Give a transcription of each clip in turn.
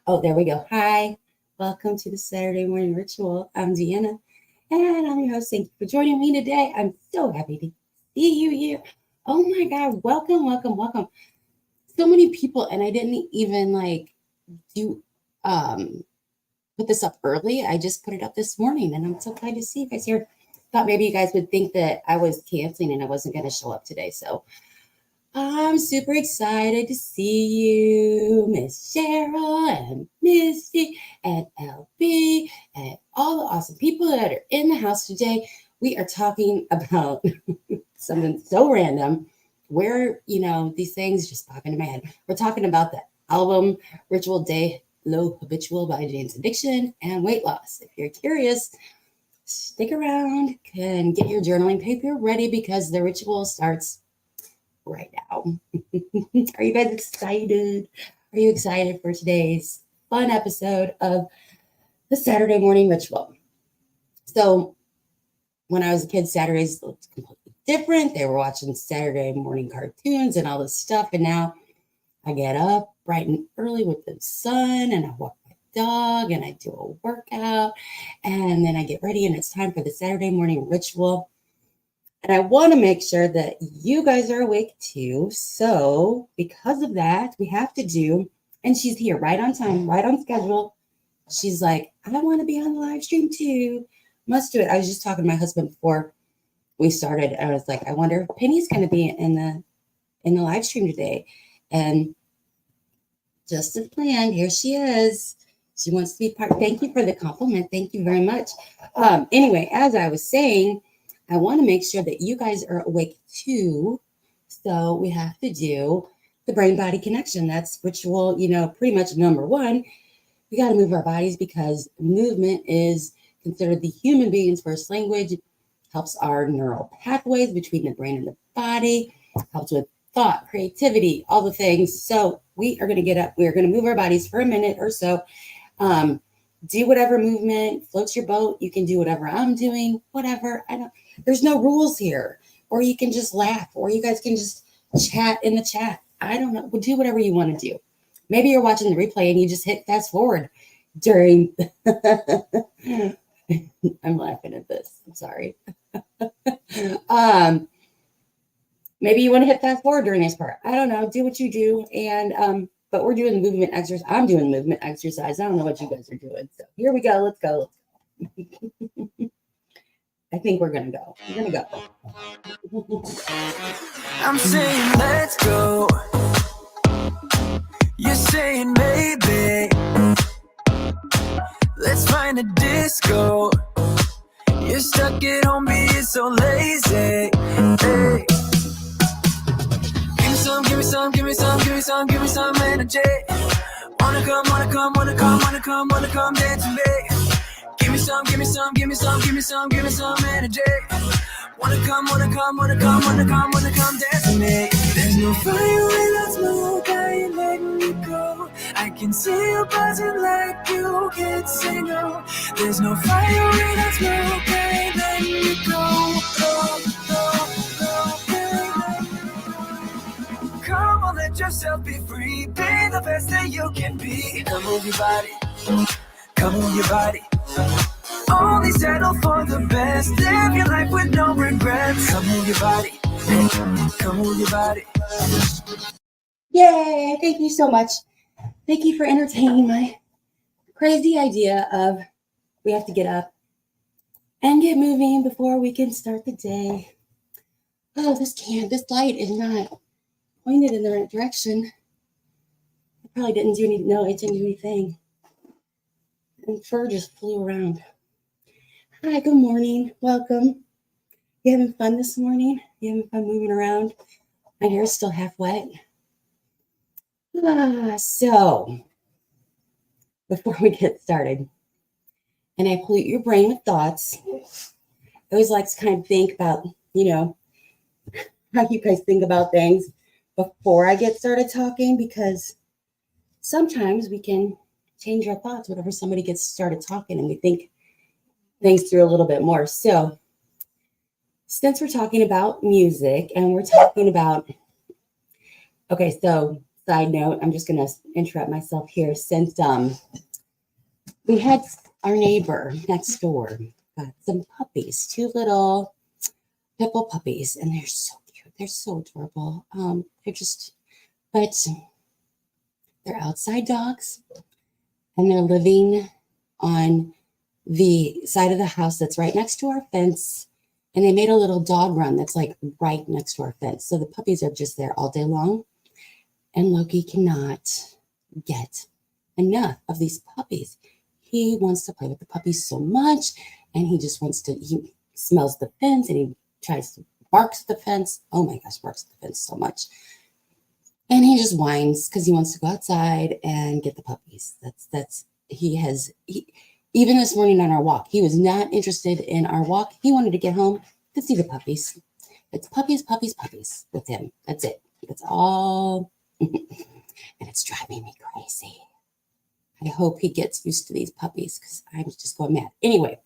Oh, there we go. Hi, welcome to the Saturday morning ritual. I'm Deanna, and I'm your host. Thank you for joining me today. I'm so happy to see you here. Oh my God, welcome, welcome, welcome. So many people, and I didn't even do um put this up early. I just put it up this morning, and I'm so glad to see you guys here. Thought maybe you guys would think that I was canceling and I wasn't going to show up today, so I'm super excited to see you, Miss Cheryl and Misty and LB and all the awesome people that are in the house today. We are talking about something so random where, these things just pop into my head. We're talking about the album Ritual Day Low Habitual by Jane's Addiction and Weight Loss. If you're curious, stick around and get your journaling paper ready because the ritual starts right now. Are you guys excited? Are you excited for today's fun episode of the Saturday morning ritual? So, when I was a kid, Saturdays looked completely different. They were watching Saturday morning cartoons and all this stuff. And now I get up bright and early with the sun and I walk my dog and I do a workout. And then I get ready and it's time for the Saturday morning ritual. And I want to make sure that you guys are awake too. So, because of that, we have to do, and she's here right on time, right on schedule. She's like, I want to be on the live stream too. Must do it. I was just talking to my husband before we started. And I was like, I wonder if Penny's going to be in the live stream today. And just as planned, here she is. She wants to be part. Thank you for the compliment. Thank you very much. Anyway, as I was saying, I want to make sure that you guys are awake too. So we have to do the brain body connection. That's ritual, pretty much number one. We got to move our bodies because movement is considered the human being's first language, helps our neural pathways between the brain and the body, helps with thought, creativity, all the things. So we are going to get up. We're going to move our bodies for a minute or so. Do whatever movement floats your boat. You can do whatever I'm doing, whatever. There's no rules here. Or you can just laugh, or you guys can just chat in the chat. I don't know. Do whatever you want to do. Maybe you're watching the replay and you just hit fast forward during. I'm laughing at this. I'm sorry. Maybe you want to hit fast forward during this part. I don't know. Do what you do. And but we're doing the movement exercise. I'm doing movement exercise. I don't know what you guys are doing. So here we go. Let's go. I think we're gonna go. We're gonna go. I'm saying let's go. You're saying maybe. Let's find a disco. You're stuck at home being so lazy. Hey. Give me some, give me some, give me some, give me some, give me some energy. Wanna come, wanna come, wanna come, wanna come, wanna come dance with me. Give me some, give me some, give me some, give me some, give me some energy. Wanna come, wanna come, wanna come, wanna come, wanna come dance with me. There's no fire without smoke, I ain't letting you go. I can see you buzzing like you can't say no. There's no fire without smoke, I ain't letting you go. Come on, let yourself be free. Be the best that you can be. Come move your body. Come move your body. Only settle for the best. Live your life with no regrets. Come move your body. Come move your body. Yay! Thank you so much. Thank you for entertaining my crazy idea of we have to get up and get moving before we can start the day. Oh, this light is not pointed in the right direction. I probably didn't do anything. And fur just flew around. Hi, good morning. Welcome. You having fun this morning? You having fun moving around? My hair's still half wet. So, before we get started, and I pollute your brain with thoughts, I always like to kind of think about, how you guys think about things before I get started talking, because sometimes we can change our thoughts whenever somebody gets started talking and we think things through a little bit more. So, since we're talking about music and we're talking about, okay, so side note, I'm just going to interrupt myself here. Since we had our neighbor next door got some puppies, two little pit bull puppies, and they're so cute. They're so adorable. They're just, but they're outside dogs, and they're living on the side of the house that's right next to our fence. And they made a little dog run that's like right next to our fence. So the puppies are just there all day long. And Loki cannot get enough of these puppies. He wants to play with the puppies so much. And he just wants to, he smells the fence and he tries to barks at the fence. Oh my gosh, barks at the fence so much. And he just whines because he wants to go outside and get the puppies. Even this morning on our walk, he was not interested in our walk. He wanted to get home to see the puppies. It's puppies, puppies, puppies with him. That's it. That's all. And it's driving me crazy. I hope he gets used to these puppies because I'm just going mad. Anyway,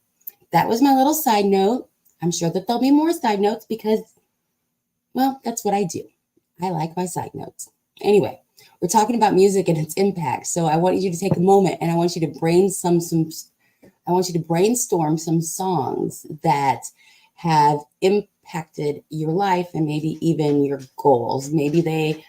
that was my little side note. I'm sure that there'll be more side notes because, well, that's what I do. I like my side notes. Anyway, we're talking about music and its impact. So I want you to take a moment and I want you to brainstorm some songs that have impacted your life and maybe even your goals. Maybe they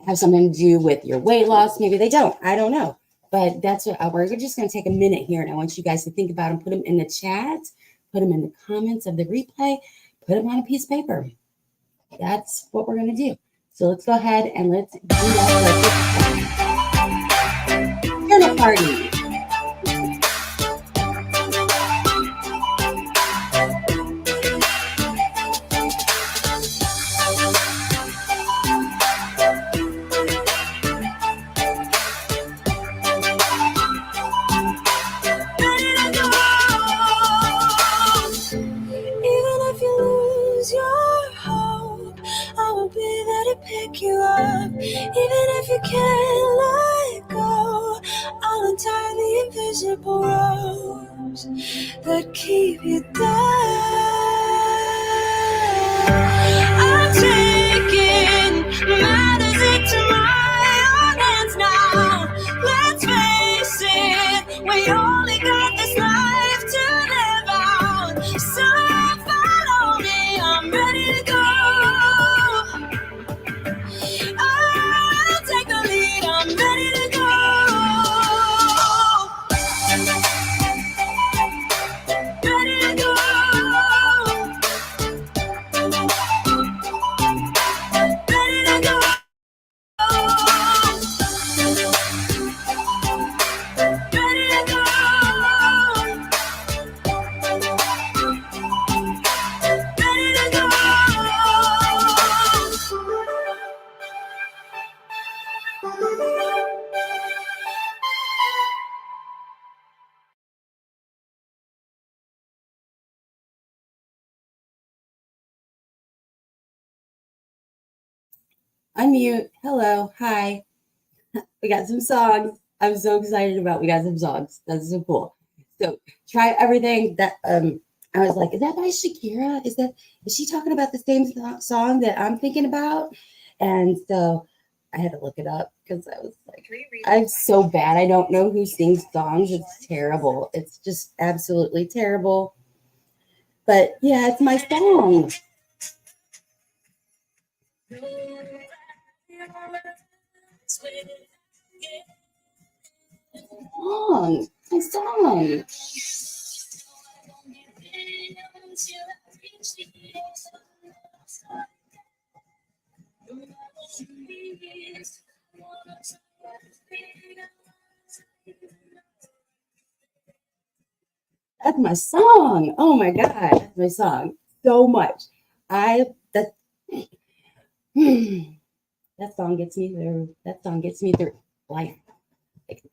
have something to do with your weight loss. Maybe they don't. I don't know. But that's what we're just going to take a minute here, and I want you guys to think about them. Put them in the chat. Put them in the comments of the replay. Put them on a piece of paper. That's what we're going to do. So let's go ahead and let's do that. Journal party. Pick you up, even if you can't let go. I'll untie the invisible ropes that keep you down. I'm taking matters into my own hands now. Let's face it, we only got this life to live out. So follow me, I'm ready to go. I'll take the lead, I'm ready to go. Ready to go. Ready to go. Ready to go. Ready to go. Unmute. Hello. Hi. We got some songs. I'm so excited about. We got some songs. That's so cool. So try everything that I was like, is that by Shakira? Is she talking about the same song that I'm thinking about? And so I had to look it up because I was like, I'm so bad. I don't know who sings songs. It's terrible. It's just absolutely terrible. But yeah, it's my song. My song. That's my song. Oh my God, that's my song. So much. That that song gets me through. That song gets me through life.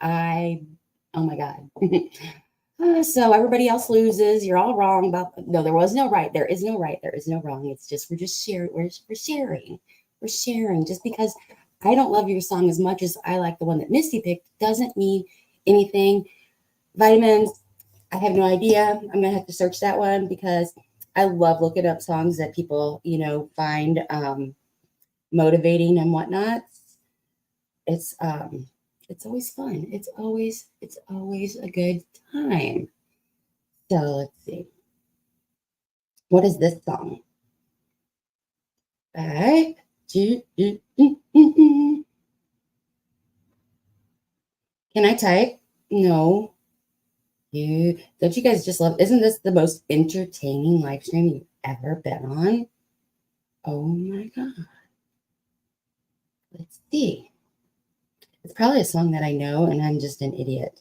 Oh my God. So everybody else loses. You're all wrong about. No, there was no right. There is no right. There is no wrong. It's just we're just sharing. We're sharing. We're sharing. Just because I don't love your song as much as I like the one that Misty picked doesn't mean anything. Vitamins. I have no idea. I'm gonna have to search that one because I love looking up songs that people find motivating and whatnot, it's always fun. It's always a good time. So let's see. What is this song? Right? Can I type? No. You don't you guys just love? Isn't this the most entertaining live stream you've ever been on? Oh my god. Let's see. It's probably a song that I know, and I'm just an idiot.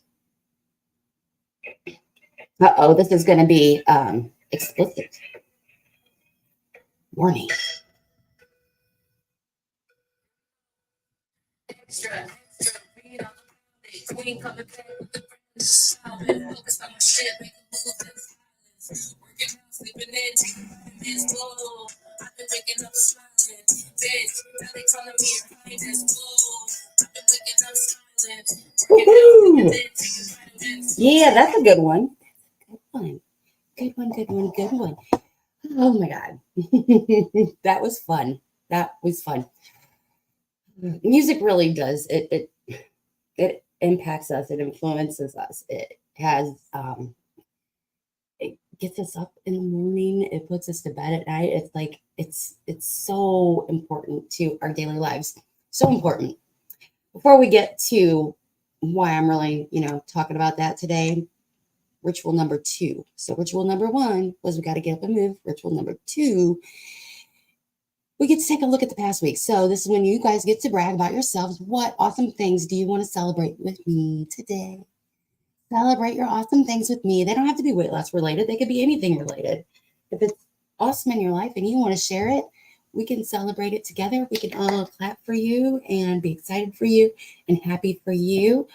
Uh-oh, this is going to be explicit. Warning. Woo-hoo. Yeah, that's a good one. Good one. Good one, good one, good one. Oh my God. That was fun. That was fun. Music really does. It impacts us, it influences us. It has it gets us up in the morning, it puts us to bed at night. It's like it's so important to our daily lives. So important. Before we get to why I'm really, talking about that today, ritual number 2. So ritual number 1 was we got to get up and move. Ritual number 2, we get to take a look at the past week. So this is when you guys get to brag about yourselves. What awesome things do you want to celebrate with me today? Celebrate your awesome things with me. They don't have to be weight loss related. They could be anything related. If it's awesome in your life and you want to share it, we can celebrate it together. We can all clap for you and be excited for you and happy for you.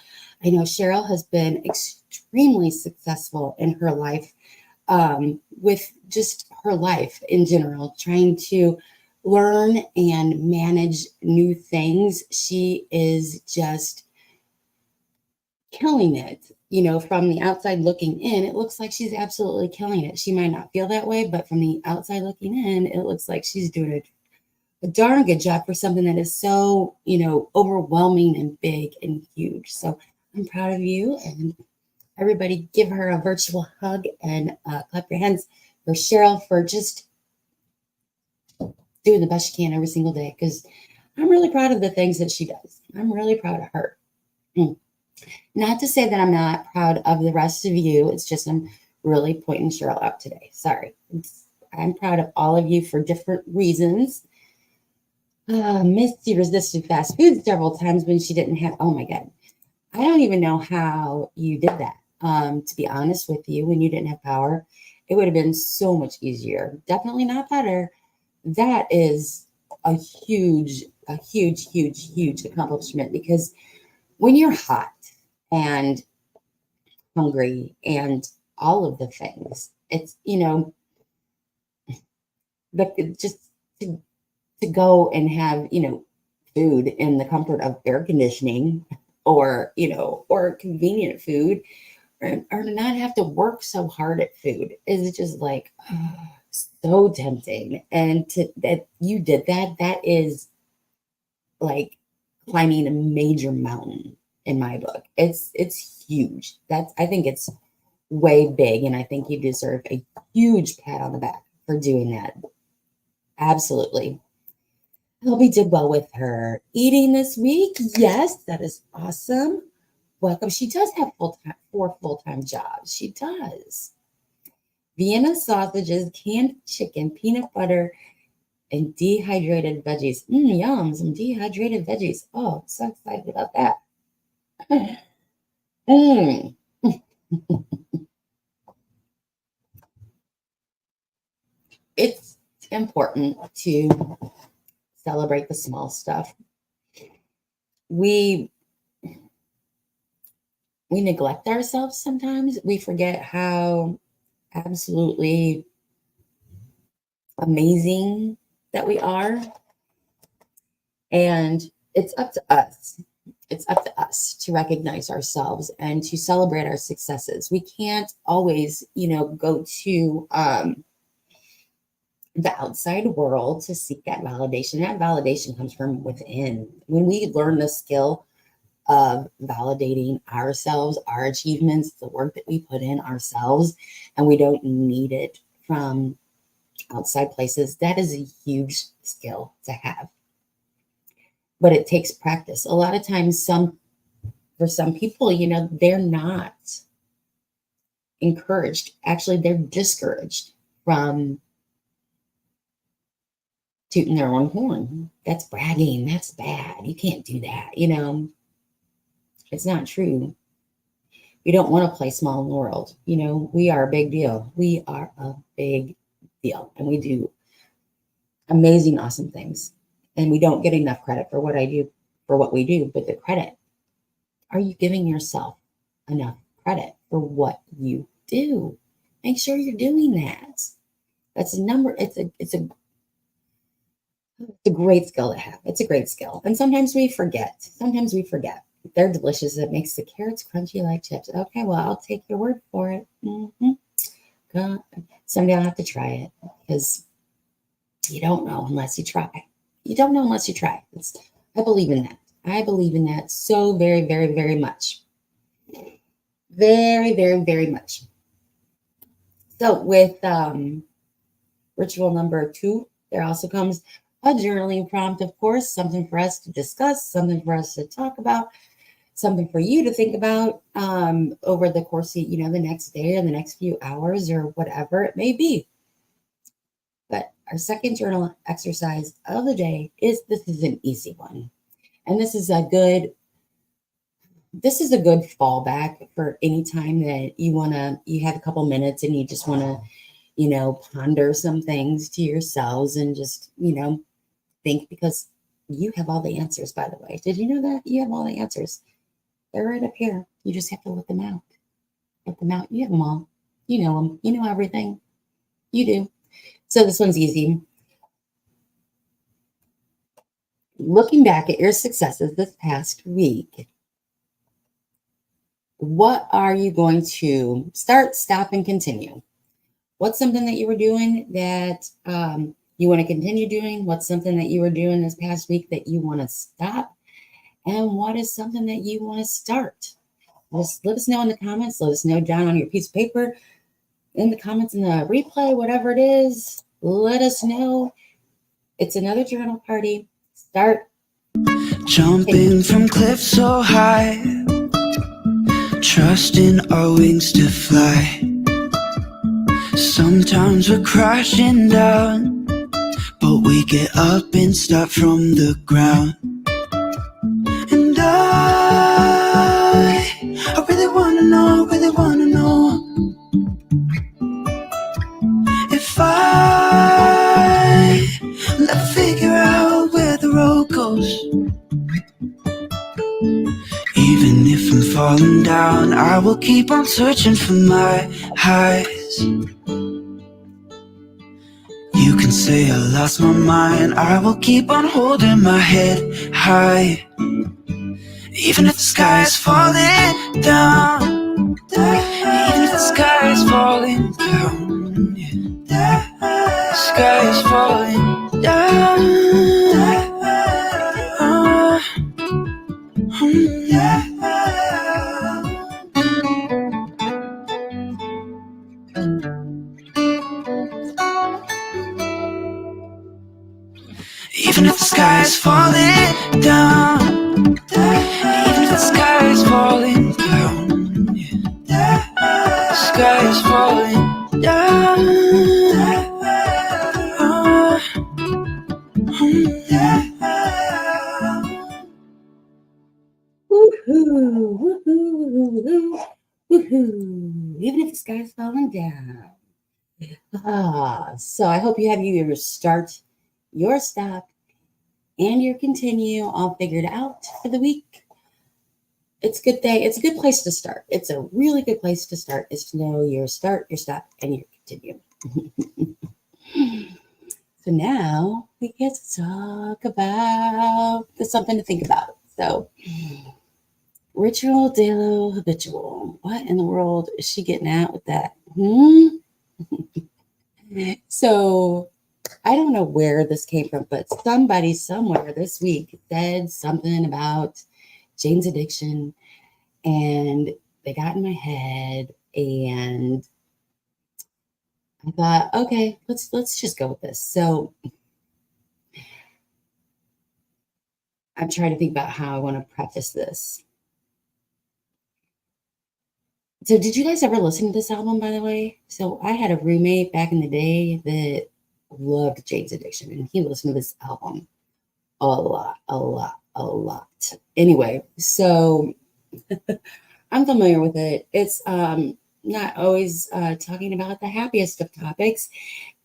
I know Cheryl has been extremely successful in her life, with just her life in general, trying to learn and manage new things. She is just killing it. From the outside looking in, it looks like she's absolutely killing it. She might not feel that way, but from the outside looking in, it looks like she's doing a darn good job for something that is so, overwhelming and big and huge. So I'm proud of you, and everybody give her a virtual hug and clap your hands for Cheryl for just doing the best she can every single day, because I'm really proud of the things that she does. I'm really proud of her. Not to say that I'm not proud of the rest of you. It's just I'm really pointing Cheryl out today. Sorry. I'm proud of all of you for different reasons. Misty resisted fast food several times when she didn't have, oh my God. I don't even know how you did that. To be honest with you, when you didn't have power, it would have been so much easier. Definitely not better. That is a huge, huge accomplishment, because when you're hot and hungry and all of the things, it's, but just to go and have, food in the comfort of air conditioning, or, or convenient food, or to not have to work so hard at food is just like, so tempting. And that you did that is like climbing a major mountain in my book. It's huge. I think it's way big, and I think you deserve a huge pat on the back for doing that. Absolutely. Hobie did well with her eating this week. Yes, that is awesome. Welcome. She does have 4 full-time jobs. She does. Vienna sausages, canned chicken, peanut butter, and dehydrated veggies. Yum, some dehydrated veggies. Oh, so excited about that. Mm. It's important to celebrate the small stuff. We neglect ourselves sometimes. We forget how absolutely amazing that we are. And it's up to us. It's up to us to recognize ourselves and to celebrate our successes. We can't always, go to the outside world to seek that validation. That validation comes from within. When we learn the skill of validating ourselves, our achievements, the work that we put in ourselves, and we don't need it from outside places, that is a huge skill to have. But it takes practice. A lot of times, for some people, they're not encouraged. Actually, they're discouraged from tooting their own horn. That's bragging. That's bad. You can't do that. It's not true. We don't want to play small in the world. We are a big deal. We are a big deal. And we do amazing, awesome things. And we don't get enough credit for what we do. But the credit, are you giving yourself enough credit for what you do? Make sure you're doing that. That's a number. It's a great skill to have. It's a great skill. And sometimes we forget. They're delicious. It makes the carrots crunchy like chips. Okay, well, I'll take your word for it. Someday I'll have to try it because you don't know unless you try. You don't know unless you try. I believe in that. I believe in that so very, very, very much. Very, very, very much. So with ritual number 2, there also comes a journaling prompt, of course, something for us to discuss, something for us to talk about, something for you to think about over the course of, the next day or the next few hours or whatever it may be. But our second journal exercise of the day is an easy one. And this is a good fallback for any time that you have a couple minutes and you just want to, ponder some things to yourselves and just, think, because you have all the answers, by the way. Did you know that? You have all the answers. They're right up here. You just have to let them out. Let them out. You have them all. You know them. You know everything. You do. So this one's easy. Looking back at your successes this past week, what are you going to start, stop, and continue? What's something that you were doing that you want to continue doing? What's something that you were doing this past week that you want to stop? And what is something that you want to start? Just let us know in the comments. Let us know down on your piece of paper, in the comments, in the replay, whatever it is. Let us know. It's another journal party. Start. Jumping from cliffs so high, trusting our wings to fly. Sometimes we're crashing down, but we get up and start from the ground. And I really wanna know if I will ever figure out where the road goes. Even if I'm falling down, I will keep on searching for my highs. You can say I lost my mind, I will keep on holding my head high. Even if the sky is falling down, even if the sky is falling down, yeah. The sky is falling down. Yeah. Even if the sky is falling down, even if the sky is falling down, yeah. The sky is falling down. Woohoo! Woohoo! Woohoo! Even if the sky's falling down. So I hope you have your start, your stop, and your continue all figured out for the week. It's a good day. It's a good place to start. It's a really good place to start, is to know your start, your stop, and your continue. So now we get to talk about something to think about. So ritual, daily, habitual. What in the world is she getting at with that? So I don't know where this came from, but somebody somewhere this week said something about Jane's Addiction, and they got in my head, and I thought, okay, let's just go with this. So I'm trying to think about how I want to preface this. So did you guys ever listen to this album, by the way? So I had a roommate back in the day that loved Jane's Addiction, and he listened to this album a lot, a lot, a lot. Anyway, so I'm familiar with it. It's not always talking about the happiest of topics,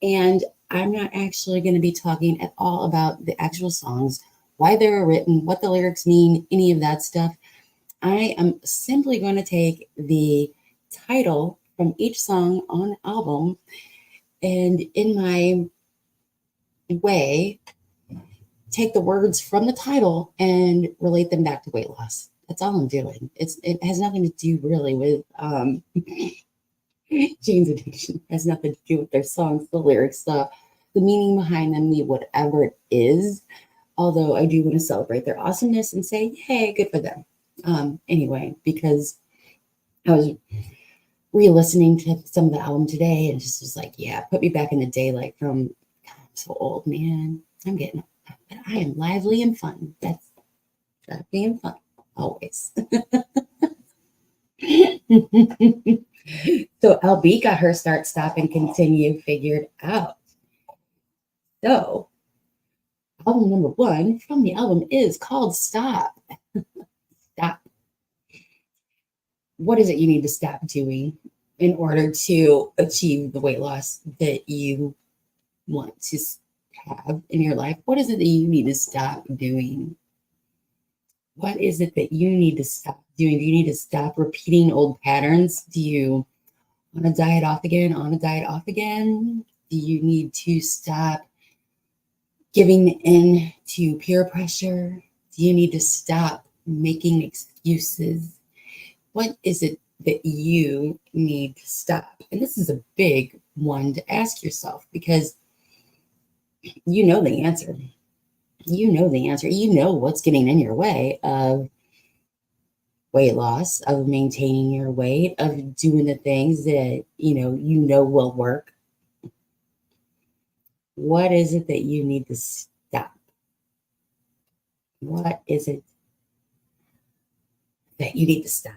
and I'm not actually going to be talking at all about the actual songs, why they were written, what the lyrics mean, any of that stuff. I am simply going to take the title from each song on the album and, in my way, take the words from the title and relate them back to weight loss. That's all I'm doing. It has nothing to do really with Jane's Addiction. It has nothing to do with their songs, the lyrics, the meaning behind them, the whatever it is. Although I do want to celebrate their awesomeness and say, hey, good for them. Anyway, because I was re-listening to some of the album today and just was like, yeah, put me back in the day, like from, God, I'm so old, man. I am lively and fun. That's being fun always. So LB got her start, stop, and continue figured out. So album number 1 from the album is called Stop. Stop. What is it you need to stop doing in order to achieve the weight loss that you want to have in your life? What is it that you need to stop doing? What is it that you need to stop doing? Do you need to stop repeating old patterns? Do you want to diet off again, on a diet off again? Do you need to stop giving in to peer pressure? Do you need to stop making excuses? What is it that you need to stop? And this is a big one to ask yourself because you know the answer. You know the answer. You know what's getting in your way of weight loss, of maintaining your weight, of doing the things that you know will work. What is it that you need to stop? What is it that you need to stop?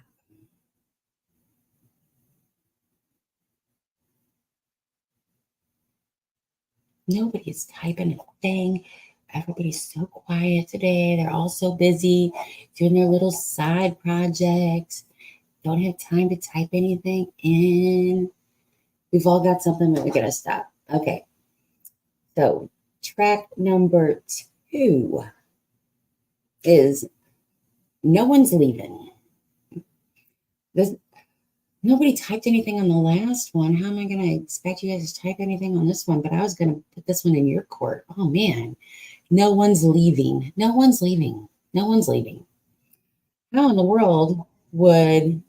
Nobody's typing a thing. Everybody's so quiet today. They're all so busy doing their little side projects. Don't have time to type anything in. We've all got something that we gotta stop. Okay. So track number 2 is No One's Leaving. Nobody typed anything on the last one. How am I going to expect you guys to type anything on this one? But I was going to put this one in your court. Oh, man. No one's leaving. No one's leaving. No one's leaving. How in the world would...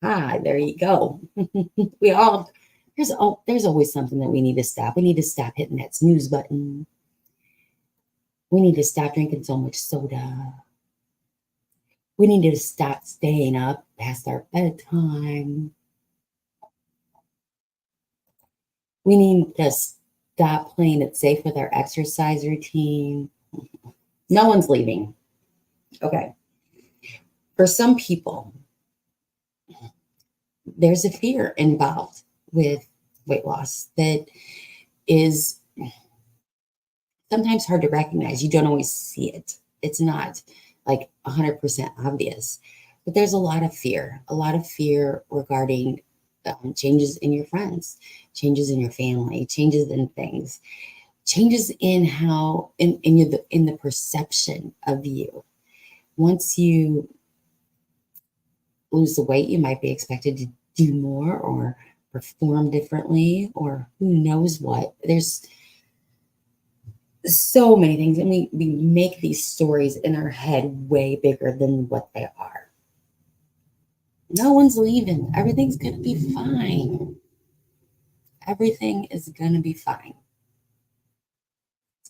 there you go. We all... There's always something that we need to stop. We need to stop hitting that snooze button. We need to stop drinking so much soda. We need to stop staying up past our bedtime. We need to stop playing it safe with our exercise routine. No one's leaving. Okay. For some people, there's a fear involved with weight loss that is sometimes hard to recognize. You don't always see it. It's not like 100% obvious, but there's a lot of fear regarding changes in your friends, changes in your family, changes in things, changes in how in the perception of you. Once you lose the weight, you might be expected to do more or perform differently or who knows what. There's so many things, and we make these stories in our head way bigger than what they are. No one's leaving. Everything's going to be fine. Everything is going to be fine.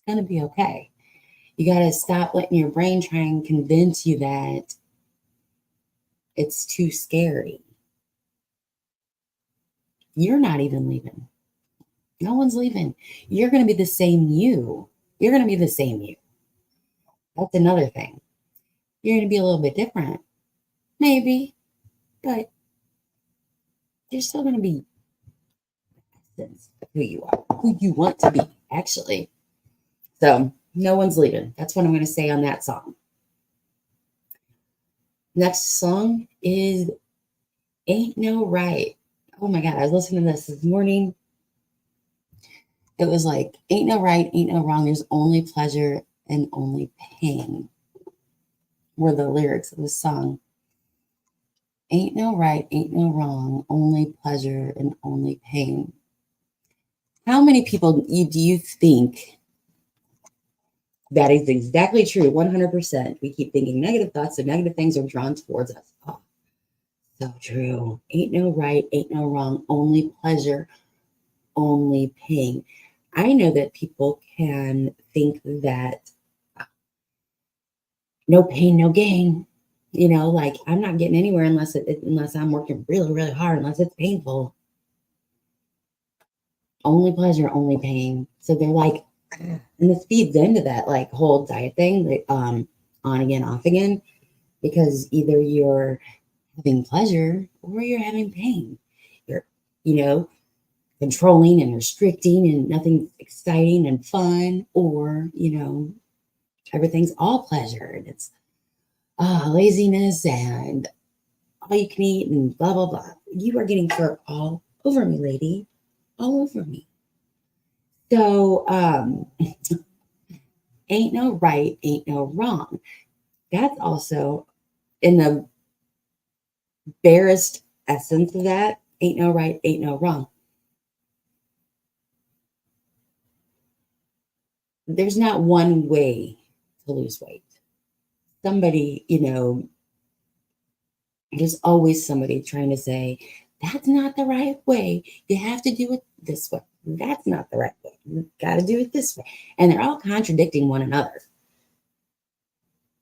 going to be okay. You got to stop letting your brain try and convince you that it's too scary. You're not even leaving. No one's leaving. You're going to be the same you. You're going to be the same you. That's another thing. You're going to be a little bit different, maybe, but you're still going to be essence of who you are, who you want to be, actually. So no one's leaving. That's what I'm going to say on that song. Next song is Ain't No Right. Oh my God, I was listening to this morning. It was like, ain't no right, ain't no wrong. There's only pleasure and only pain were the lyrics of the song. Ain't no right, ain't no wrong, only pleasure and only pain. How many people do you think that is exactly true? 100%. We keep thinking negative thoughts, so negative things are drawn towards us. Oh, so true. Ain't no right, ain't no wrong, only pleasure, only pain. I know that people can think that no pain, no gain. You know, like I'm not getting anywhere unless I'm working really, really hard, unless it's painful. Only pleasure, only pain. So they're like, and this feeds into that like whole diet thing, like on again, off again, because either you're having pleasure or you're having pain. You're, you know, controlling and restricting and nothing's exciting and fun, or, you know, everything's all pleasure and it's laziness and all you can eat and blah, blah, blah. You are getting fur all over me, lady, all over me. So, ain't no right, ain't no wrong. That's also in the barest essence of that, ain't no right, ain't no wrong. There's not one way to lose weight. Somebody, you know, there's always somebody trying to say, that's not the right way. You have to do it this way. That's not the right way. You got to do it this way. And they're all contradicting one another.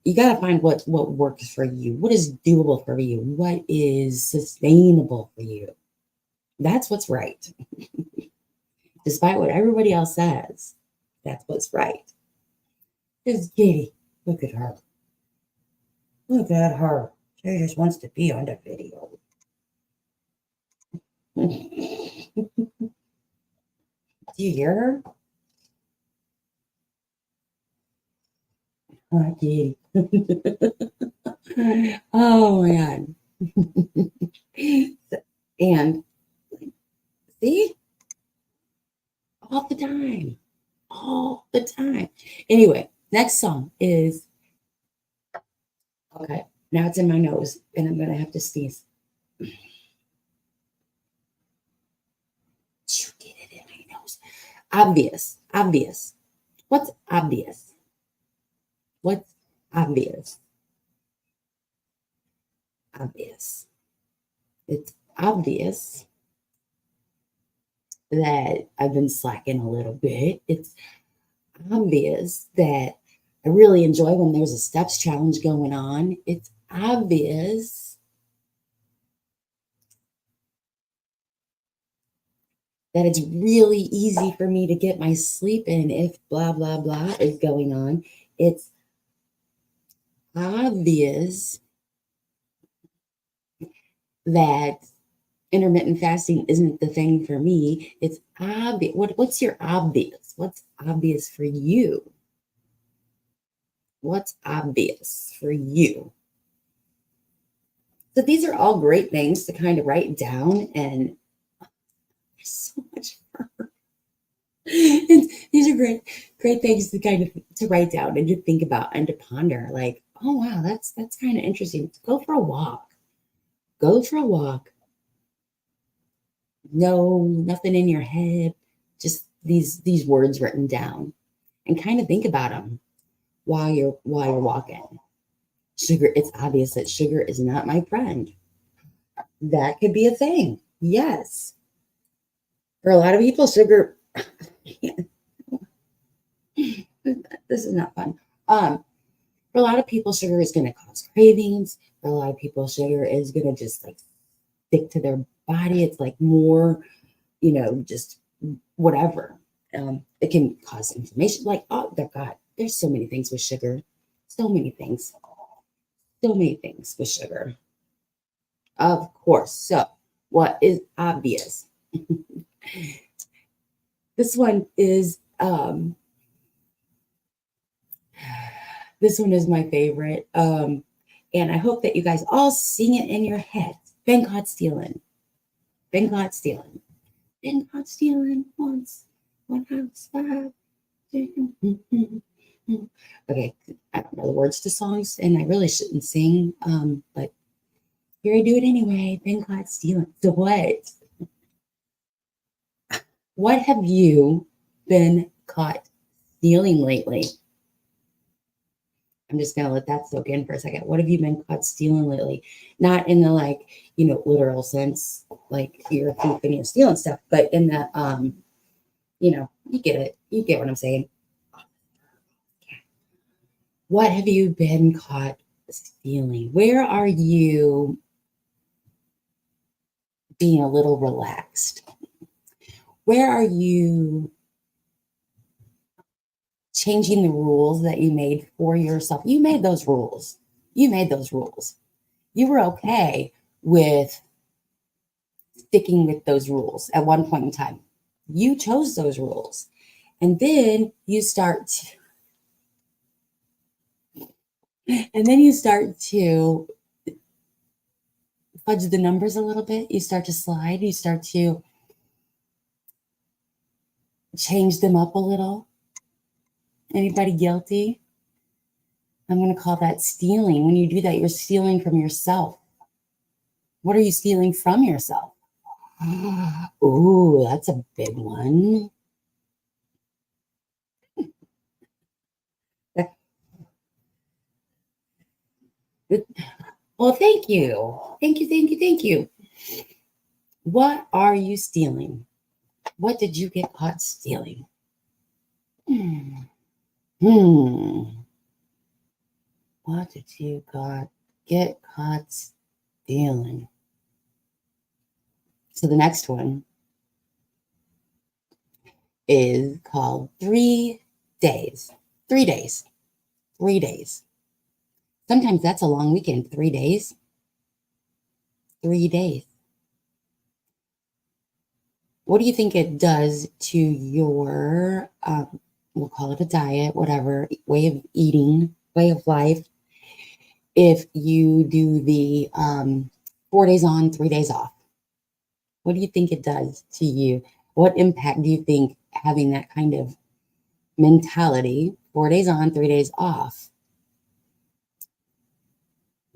You got to find what works for you, what is doable for you, what is sustainable for you. That's what's right. Despite what everybody else says, that's what's right. Because Kitty, look at her. Look at her. She just wants to be on the video. Do you hear her? Oh, Kitty. Oh my God. And see, all the time, all the time. Anyway, next song is okay. Now it's in my nose, and I'm gonna have to sneeze. You get it in my nose. Obvious, obvious. What's obvious? What's obvious? Obvious. It's obvious that I've been slacking a little bit. It's obvious that I really enjoy when there's a steps challenge going on. It's obvious that it's really easy for me to get my sleep in if blah, blah, blah is going on. It's obvious that intermittent fasting isn't the thing for me. It's obvious. What's your obvious? What's obvious for you? What's obvious for you? So these are all great things to kind of write down, and there's so much fun. These are great things to kind of to write down and to think about and to ponder. Like, oh wow, that's kind of interesting. Go for a walk. Go for a walk. No, nothing in your head. Just these words written down, and kind of think about them while you're walking. Sugar. It's obvious that sugar is not my friend. That could be a thing. Yes. For a lot of people, sugar This is not fun. For a lot of people, sugar is going to cause cravings. For a lot of people, sugar is going to just like stick to their body. It's like more, just whatever. It can cause inflammation. Like, oh, God, there's so many things with sugar. So many things. So many things with sugar. Of course. So, what is obvious? This one is my favorite. And I hope that you guys all sing it in your head. Been caught stealing. Been caught stealing. Been caught stealing once. One house five. Okay, I don't know the words to songs, and I really shouldn't sing. But here I do it anyway. Been caught stealing. So what? What have you been caught stealing lately? I'm just gonna let that soak in for a second. What have you been caught stealing lately? Not in the literal sense, like you're a thief and you're stealing stuff, but in the you get it. You get what I'm saying. What have you been caught stealing? Where are you being a little relaxed? Where are you changing the rules that you made for yourself? You made those rules. You made those rules. You were okay with sticking with those rules at one point in time. You chose those rules. And then you start to fudge the numbers a little bit. You start to slide. You start to change them up a little. Anybody guilty? I'm going to call that stealing. When you do that, you're stealing from yourself. What are you stealing from yourself? Ooh, that's a big one. Well, thank you. Thank you, thank you, thank you. What are you stealing? What did you get caught stealing? What did you get caught stealing? So the next one is called 3 days. 3 days. 3 days. Sometimes that's a long weekend. 3 days. 3 days. What do you think it does to your, we'll call it a diet, whatever, way of eating, way of life, if you do the 4 days on, 3 days off? What do you think it does to you? What impact do you think having that kind of mentality, 4 days on, 3 days off,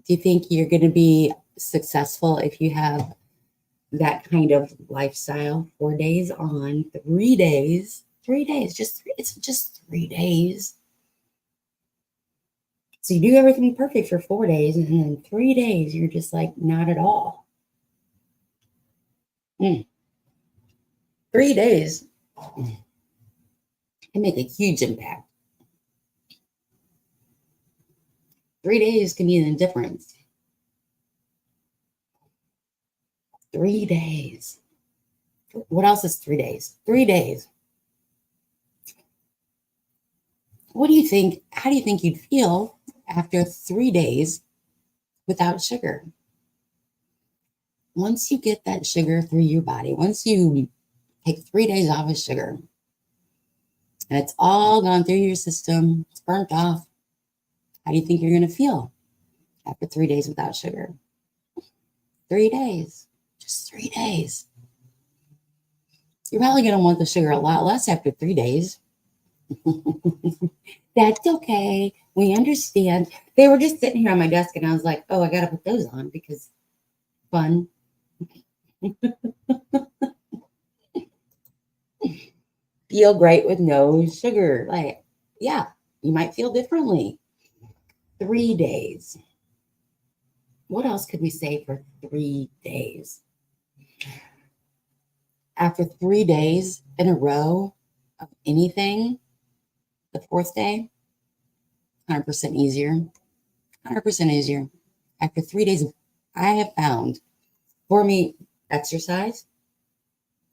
do you think you're going to be successful if you have that kind of lifestyle? 4 days on, 3 days, 3 days, it's just 3 days. So you do everything perfect for 4 days, and then 3 days, you're just like, not at all. 3 days can make a huge impact. 3 days can be the difference. 3 days. What else is 3 days? 3 days. What do you think? How do you think you'd feel after 3 days without sugar? Once you get that sugar through your body, once you take 3 days off of sugar, and it's all gone through your system, it's burnt off, how do you think you're going to feel after 3 days without sugar? 3 days. Just 3 days. You're probably going to want the sugar a lot less after 3 days. That's okay. We understand. They were just sitting here on my desk, and I was like, oh, I got to put those on because fun. Feel great with no sugar. Like, yeah, you might feel differently. 3 days. What else could we say for 3 days? After 3 days in a row of anything, The fourth day, 100% easier. 100% easier. After 3 days, I have found for me, exercise,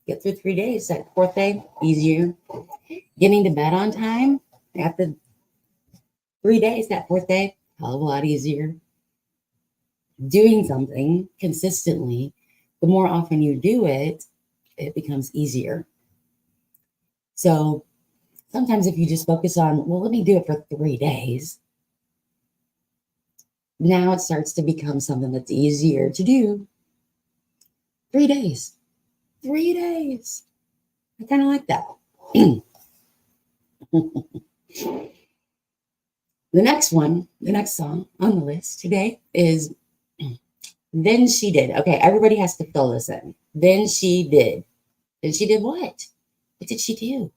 get through 3 days. That fourth day, easier. Getting to bed on time after 3 days, that fourth day, hell of a lot easier. Doing something consistently, the more often you do it, it becomes easier. So sometimes if you just focus on, well, let me do it for 3 days, now it starts to become something that's easier to do. 3 days. 3 days. I kind of like that. The next song on the list today is Then She Did. Okay, everybody has to fill this in. Then she did. Then she did what? What did she do?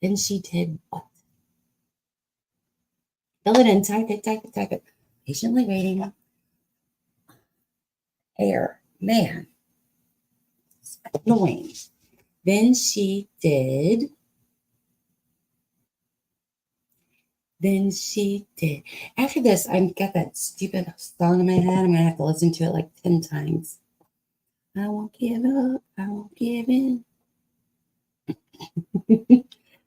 Then she did what? Fill it in, type it, type it, type it. Patiently waiting. Air. Man. It's annoying. Then she did. Then she did. After this, I've got that stupid song in my head. I'm going to have to listen to it like 10 times. I won't give up. I won't give in.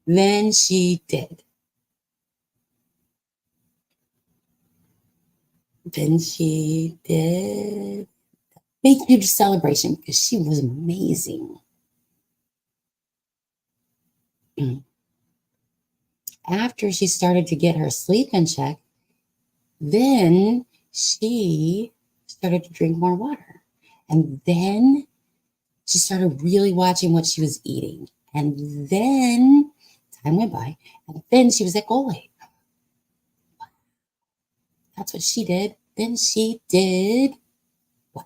Then she did. Then she did. Big, huge celebration because she was amazing. After she started to get her sleep in check, then she started to drink more water. And then she started really watching what she was eating. And then time went by. And then she was at goal weight. That's what she did. Then she did what?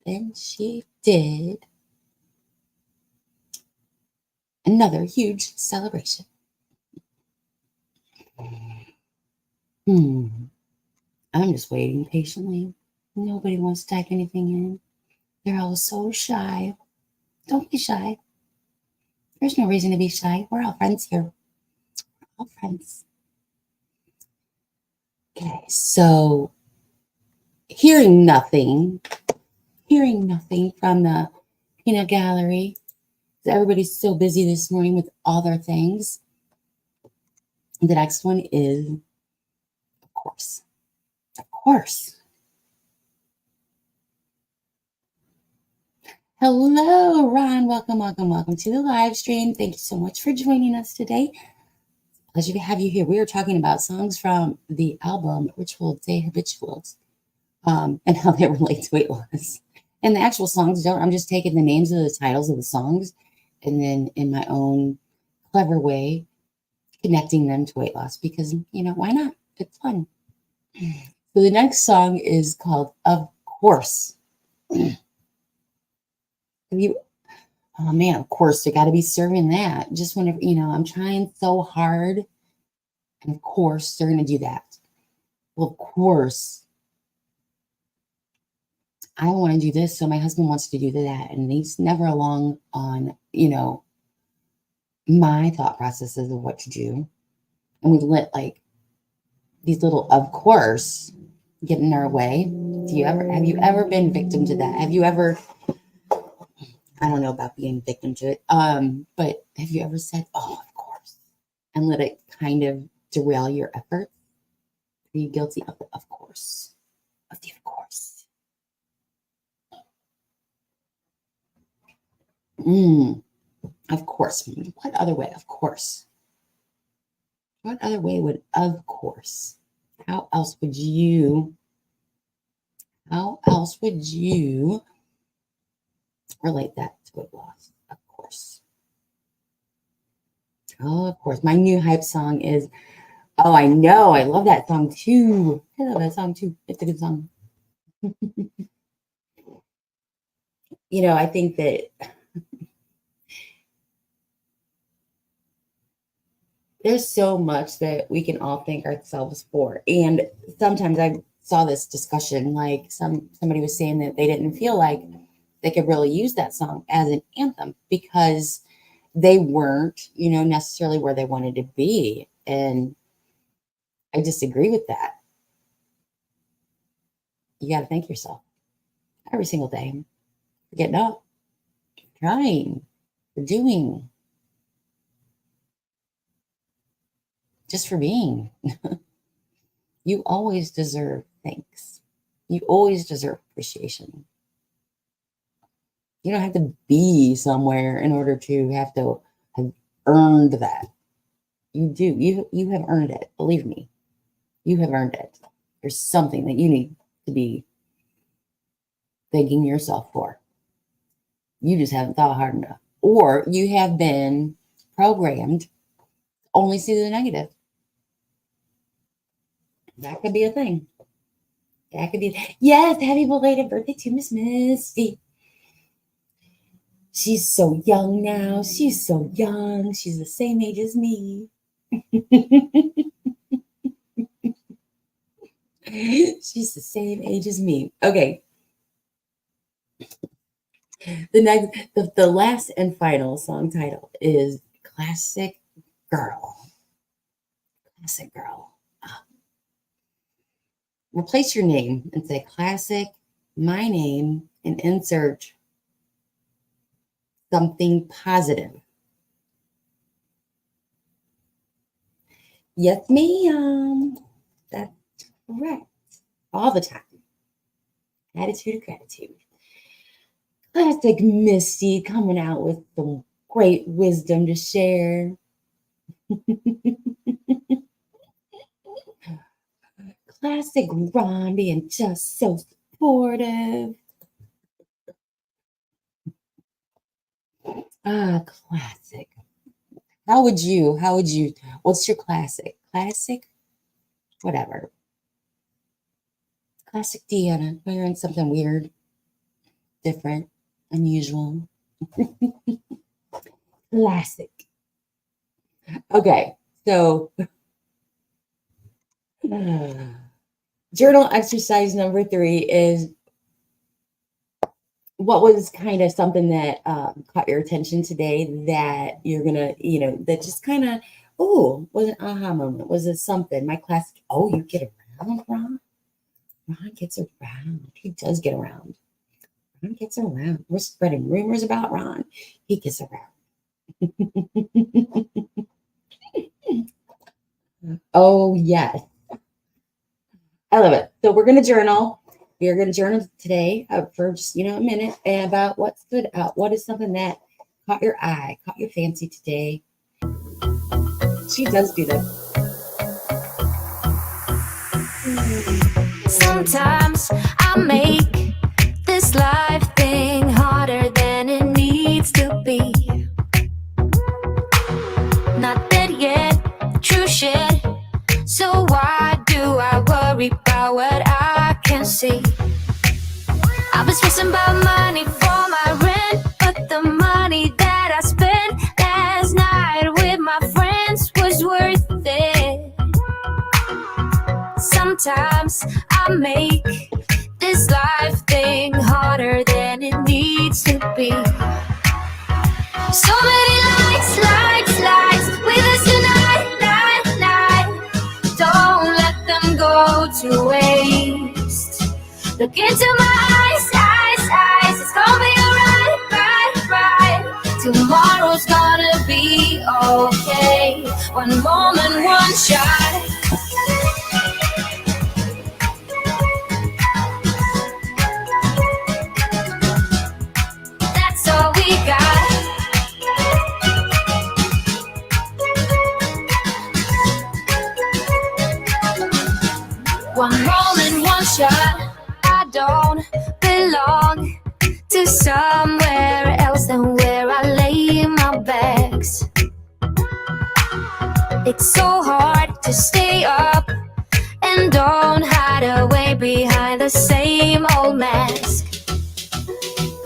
Then she did another huge celebration. I'm just waiting patiently. Nobody wants to type anything in. They're all so shy. Don't be shy. There's no reason to be shy. We're all friends here. We're all friends. Okay, so hearing nothing from the peanut gallery. Everybody's so busy this morning with all their things. The next one is, of course. Of course. Hello, Ron. Welcome, welcome, welcome to the live stream. Thank you so much for joining us today. Pleasure to have you here. We are talking about songs from the album Ritual Day Habituals and how they relate to weight loss. And the actual songs don't. I'm just taking the names of the titles of the songs and then in my own clever way connecting them to weight loss because, why not? It's fun. So the next song is called Of Course. Oh man, of course, they got to be serving that. Just whenever, I'm trying so hard. And of course, they're going to do that. Well, of course, I want to do this. So my husband wants to do that. And he's never along on, my thought processes of what to do. And we let these little, of course, get in our way. Have you ever been victim to that? Have you ever, I don't know about being victim to it, but have you ever said, oh, of course, and let it kind of derail your effort? Are you guilty of the of course? Of the of course. Of course. What other way? Of course. What other way would of course? How else would you relate that to weight loss? Of course. Oh, of course. My new hype song is, oh, I know. I love that song too. I love that song too. It's a good song. I think that there's so much that we can all thank ourselves for. And sometimes I saw this discussion, like somebody was saying that they didn't feel like they could really use that song as an anthem because they weren't, necessarily where they wanted to be. And I disagree with that. You got to thank yourself every single day for getting up, for trying, for doing, just for being. You always deserve thanks. You always deserve appreciation. You don't have to be somewhere in order to have earned that. You do. You have earned it. Believe me. You have earned it. There's something that you need to be thanking yourself for. You just haven't thought hard enough. Or you have been programmed to only see the negative. That could be a thing. That could be. Yes, happy belated birthday to Miss Misty. She's so young now. She's so young. She's the same age as me. She's the same age as me. Okay. The last and final song title is Classic Girl. Classic Girl. Replace your name and say classic, my name, and insert something positive. Yes, ma'am. That's correct. All the time. Attitude of gratitude. Classic Misty coming out with some great wisdom to share. Classic Ron being just so supportive. Classic. How would you, what's your classic? Classic? Whatever. Classic Deanna, wearing something weird, different, unusual. Classic. Okay, so journal exercise number 3 is what was kind of something that caught your attention today that you're gonna, that just kind of, was an aha moment? Was it something? My classic, you get around, Ron? Ron gets around. He does get around. Ron gets around. We're spreading rumors about Ron. He gets around. Oh, yes. I love it. So we're going to journal. We are going to journal today for just, a minute about what stood out. What is something that caught your eye, caught your fancy today? She does do that. Sometimes I make this life thing harder than it needs to be. Not dead yet, true shit. So why do I worry about what I can see? I've been stressing about money for my rent, but the money that I spent last night with my friends was worth it. Sometimes I make this life thing harder than it needs to be. So many likes with us tonight, night. Don't let them go to waste. Look into my eyes. It's gonna be alright. Tomorrow's gonna be okay. One moment, one shot. That's all we got. One moment, one shot. I don't belong to somewhere else than where I lay my bags. It's so hard to stay up and don't hide away behind the same old mask.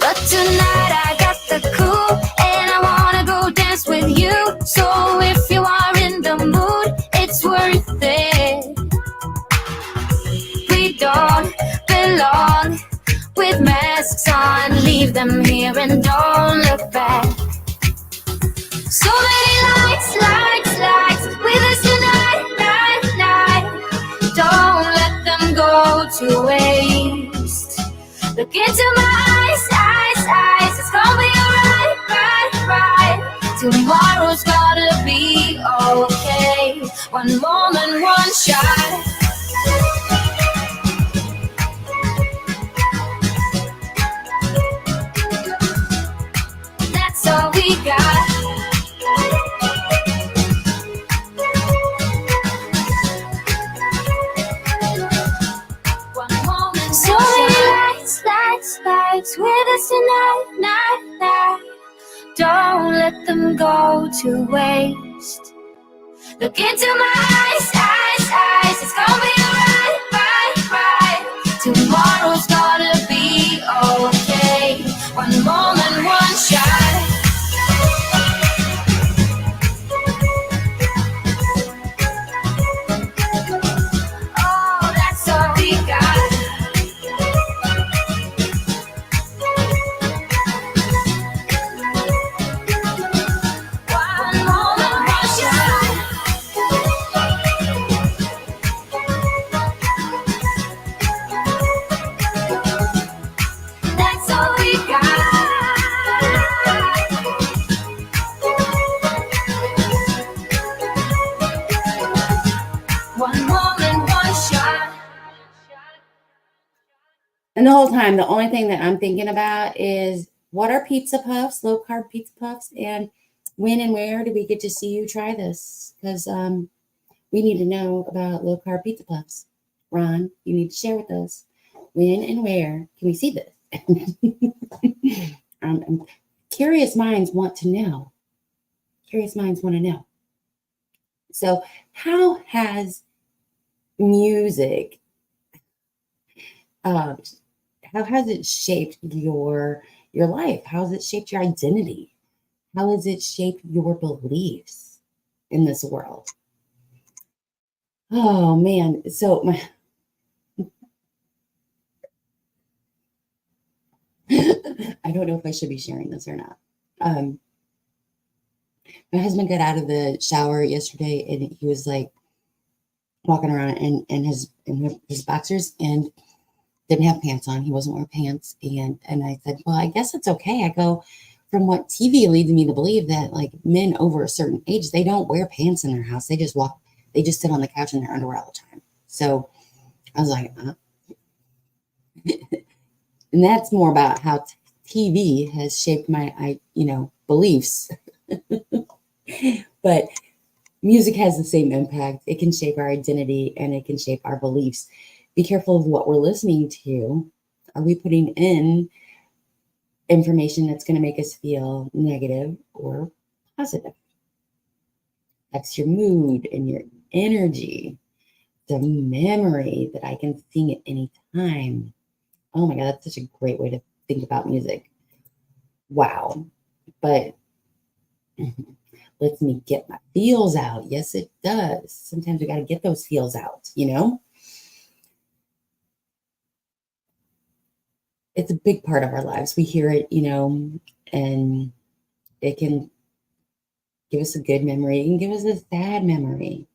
But tonight I got the cool and I wanna go dance with you. So if you are in the mood, it's worth it. We don't belong with masks on. Leave them here and don't look back. So many lights, lights, lights with us tonight, night, night. Don't let them go to waste. Look into my eyes, eyes, eyes. It's gonna be alright, right, right. Tomorrow's gonna be okay. One moment, one shot. That's all we got. One moment, so many lights, lights, lights with us tonight, night, night. Don't let them go to waste. Look into my eyes, eyes, eyes. It's gonna be alright, right, right. Tomorrow's gonna be okay. One moment, one shot. Oh, that's all we got. One moment, one shot. That's all we got. One moment, one shot. And the whole time, the only thing that I'm thinking about is what are pizza puffs, low carb pizza puffs, and when and where do we get to see you try this? Because we need to know about low carb pizza puffs. Ron, you need to share with us when and where can we see this? Curious minds want to know. Curious minds want to know. So, how has music, how has it shaped your life? How has it shaped your identity? How has it shaped your beliefs in this world? Oh man, so I don't know if I should be sharing this or not. My husband got out of the shower yesterday and he was like walking around in his boxers and didn't have pants on. He wasn't wearing pants. And I said, well, I guess it's okay. I go, from what TV leads me to believe that like men over a certain age, they don't wear pants in their house. They just sit on the couch in their underwear all the time. So I was like, and that's more about how TV has shaped my, beliefs. But music has the same impact. It can shape our identity and it can shape our beliefs. Be careful of what we're listening to. Are we putting in information that's going to make us feel negative or positive? That's your mood and your energy. The memory that I can sing at any time. Oh my God, that's such a great way to think about music. Wow. But lets me get my feels out. Yes, it does. Sometimes we got to get those feels out, It's a big part of our lives. We hear it, and it can give us a good memory. It can give us a sad memory.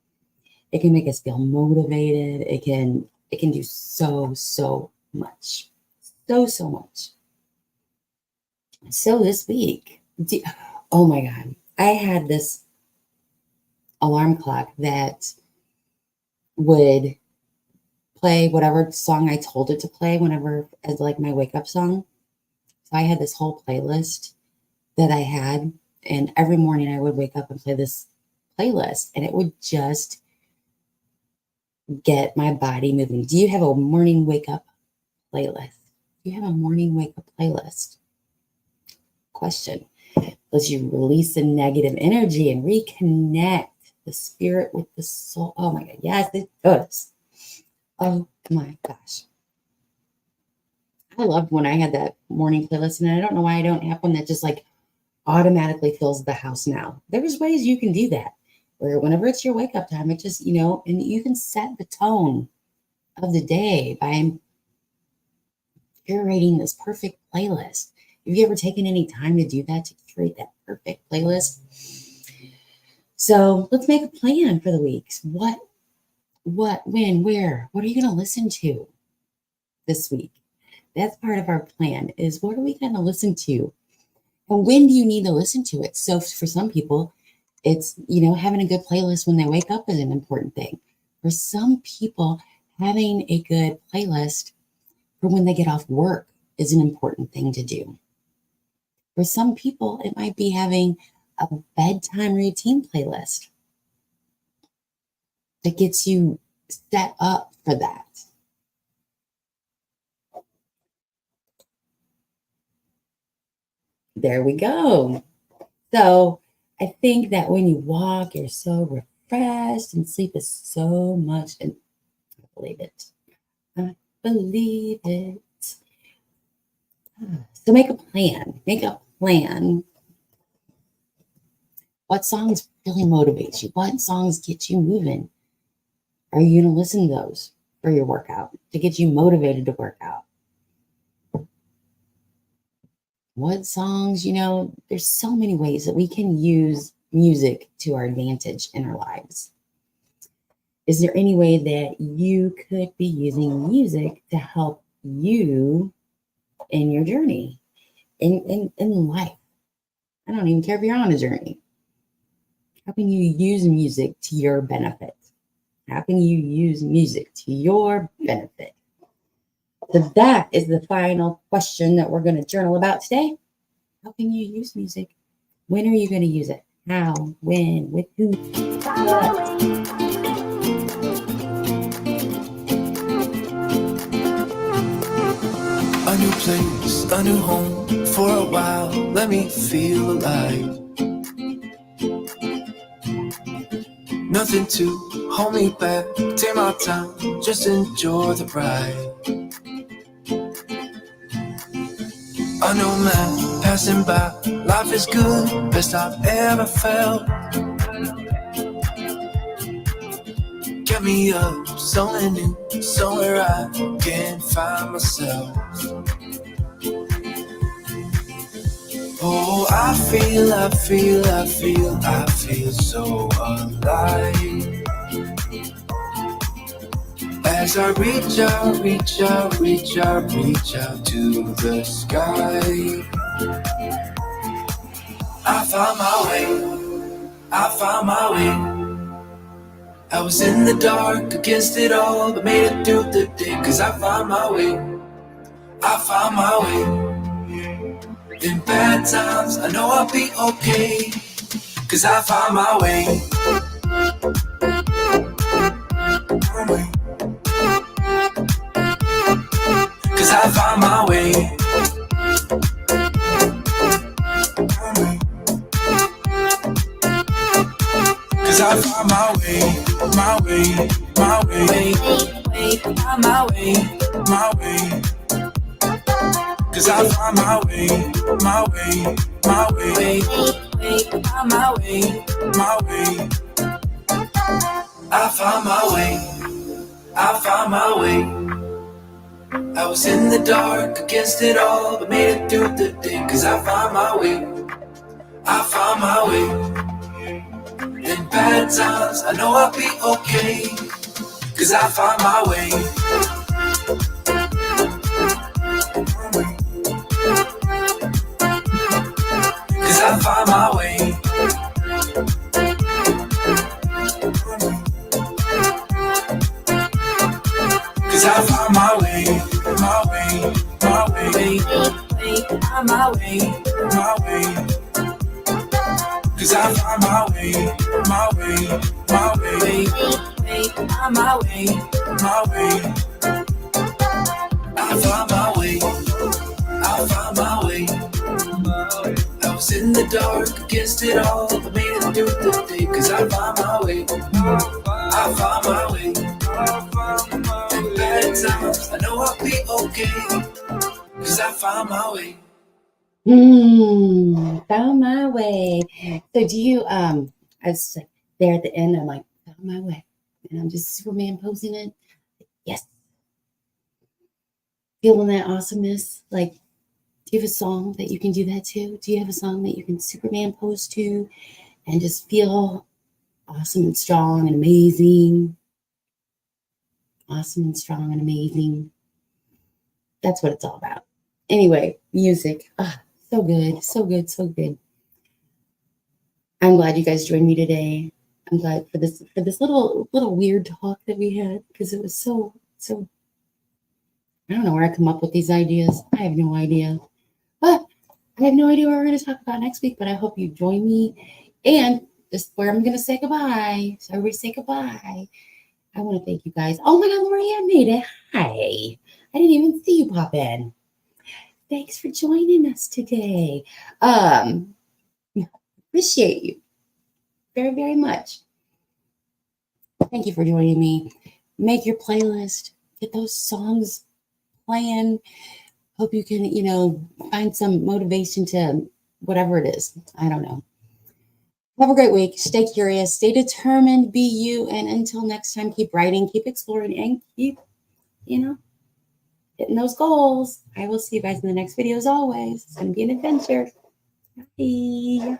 It can make us feel motivated. It can do so much. So much. So this week, oh my God, I had this alarm clock that would play whatever song I told it to play whenever as like my wake up song. So I had this whole playlist that I had, and every morning I would wake up and play this playlist, and it would just get my body moving. Do you have a morning wake up playlist? Do you have a morning wake up playlist? Question. Lets you release the negative energy and reconnect the spirit with the soul. Oh my God. Yes, it does. Oh my gosh. I loved when I had that morning playlist, and I don't know why I don't have one that just like automatically fills the house now. There's ways you can do that where whenever it's your wake up time, it just, and you can set the tone of the day by curating this perfect playlist. Have you ever taken any time to do that, to curate that perfect playlist? So let's make a plan for the weeks. When, where, what are you going to listen to this week? That's part of our plan is what are we going to listen to? And when do you need to listen to it? So for some people, it's, having a good playlist when they wake up is an important thing. For some people, having a good playlist for when they get off work is an important thing to do. For some people, it might be having a bedtime routine playlist that gets you set up for that. There we go. So I think that when you walk, you're so refreshed, and sleep is so much. And I believe it. I believe it. So make a plan. Make a plan. What songs really motivate you? What songs get you moving? Are you going to listen to those for your workout to get you motivated to work out? What songs, there's so many ways that we can use music to our advantage in our lives. Is there any way that you could be using music to help you in your journey, in life? I don't even care if you're on a journey. How can you use music to your benefit? How can you use music to your benefit? So that is the final question that we're going to journal about today. How can you use music? When are you going to use it? How? When? With who? What? A new place, a new home for a while. Let me feel alive. Nothing to hold me back. Take my time, just enjoy the ride. A new man passing by. Life is good, best I've ever felt. Get me up, somewhere new, somewhere I can find myself. Oh, I feel so alive. As I reach out to the sky. I found my way. I was in the dark against it all, but made it through the day. Cause I found my way. In bad times, I know I'll be okay. Cause I found my way. Cause I found my way. Cause I found my way. My way. My way. Cause I found my way. My way. My way. I found my way. I was in the dark against it all, but made it through the day. Cause I found my way. In bad times, I know I'll be okay. Cause I found my way. Cause I found my way. Cause I found my way. My way. Cause I found my way. I found my way. I was in the dark against it all, but made it through the day. Cause I found my way. In bad times, I know I'll be okay. Cause I found my way. Found my way. So do you, I was there at the end, I'm like, found my way. And I'm just Superman posing it. Yes. Feeling that awesomeness. Like, do you have a song that you can do that to? Do you have a song that you can Superman pose to and just feel awesome and strong and amazing. Awesome and strong and amazing. That's what it's all about. Anyway, music. So good, so good, so good. I'm glad you guys joined me today. I'm glad for this little weird talk that we had because it was so. I don't know where I come up with these ideas. I have no idea. But I have no idea what we're going to talk about next week. But I hope you join me. And this is where I'm going to say goodbye. So everybody say goodbye. I want to thank you guys. Oh my God, Lorianne made it. Hi. I didn't even see you pop in. Thanks for joining us today. Appreciate you very, very much. Thank you for joining me. Make your playlist. Get those songs playing. Hope you can, find some motivation to whatever it is. I don't know. Have a great week. Stay curious. Stay determined. Be you. And until next time, keep writing, keep exploring, and keep, hitting those goals. I will see you guys in the next video as always. It's going to be an adventure. Bye.